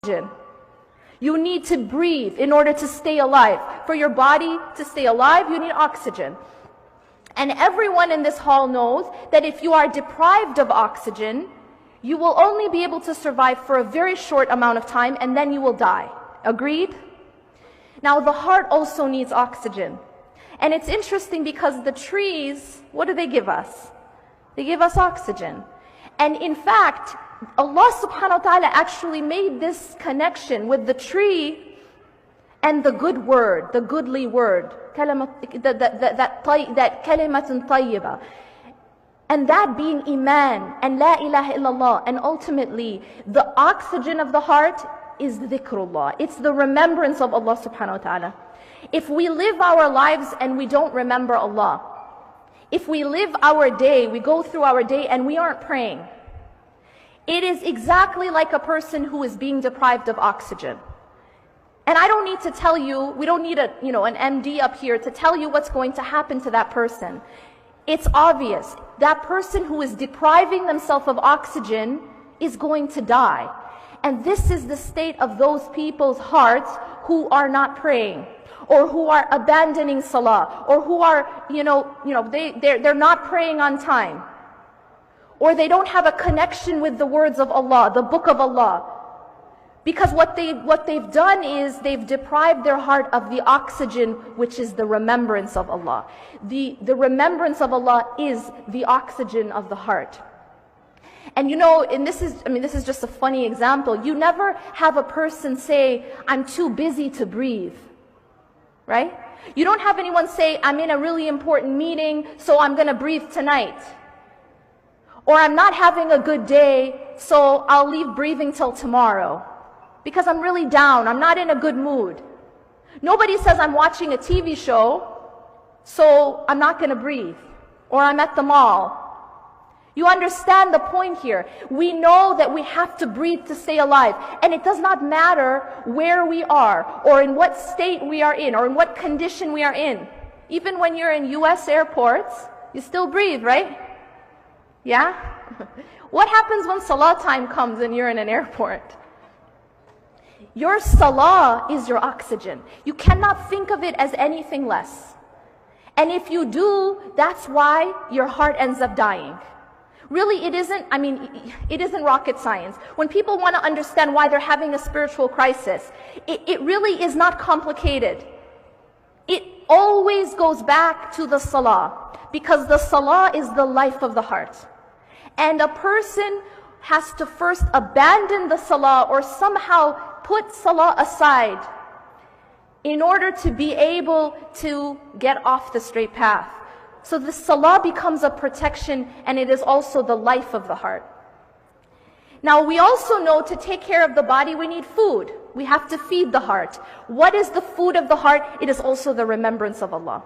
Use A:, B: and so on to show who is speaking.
A: oxygen. You need to breathe in order to stay alive. For your body to stay alive, you need oxygen. And everyone in this hall knows that if you are deprived of oxygen, you will only be able to survive for a very short amount of time, and then you will die. Agreed? Now, the heart also needs oxygen. And it's interesting because the trees, what do they give us? They give us oxygen. And in fact, Allah subhanahu wa ta'ala actually made this connection with the tree and the good word, the goodly word, that kalimatun tayyiba. And that being Iman and La ilaha illallah. And ultimately, the oxygen of the heart is dhikrullah. It's the remembrance of Allah subhanahu wa ta'ala. If we live our lives and we don't remember Allah, if we live our day, we go through our day and we aren't praying, it is exactly like a person who is being deprived of oxygen. And I don't need to tell you, we don't need an MD up here to tell you what's going to happen to that person. It's obvious. That person who is depriving themselves of oxygen is going to die. And this is the state of those people's hearts who are not praying, or who are abandoning salah, or who are, they're not praying on time, or they don't have a connection with the words of Allah, the book of Allah. Because what they've done is they've deprived their heart of the oxygen, which is the remembrance of Allah. The remembrance of Allah is the oxygen of the heart. And this is just a funny example. You never have a person say, I'm too busy to breathe. Right? You don't have anyone say, I'm in a really important meeting, so I'm going to breathe tonight. Or I'm not having a good day, so I'll leave breathing till tomorrow. Because I'm really down, I'm not in a good mood. Nobody says I'm watching a TV show, so I'm not going to breathe. Or I'm at the mall. You understand the point here. We know that we have to breathe to stay alive. And it does not matter where we are, or in what state we are in, or in what condition we are in. Even when you're in US airports, you still breathe, right? Yeah? What happens when salah time comes and you're in an airport? Your salah is your oxygen. You cannot think of it as anything less. And if you do, that's why your heart ends up dying. Really, it isn't rocket science. When people want to understand why they're having a spiritual crisis, it really is not complicated. It always goes back to the salah, because the salah is the life of the heart. And a person has to first abandon the salah, or somehow put salah aside, in order to be able to get off the straight path. So the salah becomes a protection, and it is also the life of the heart. Now, we also know to take care of the body, we need food. We have to feed the heart. What is the food of the heart? It is also the remembrance of Allah.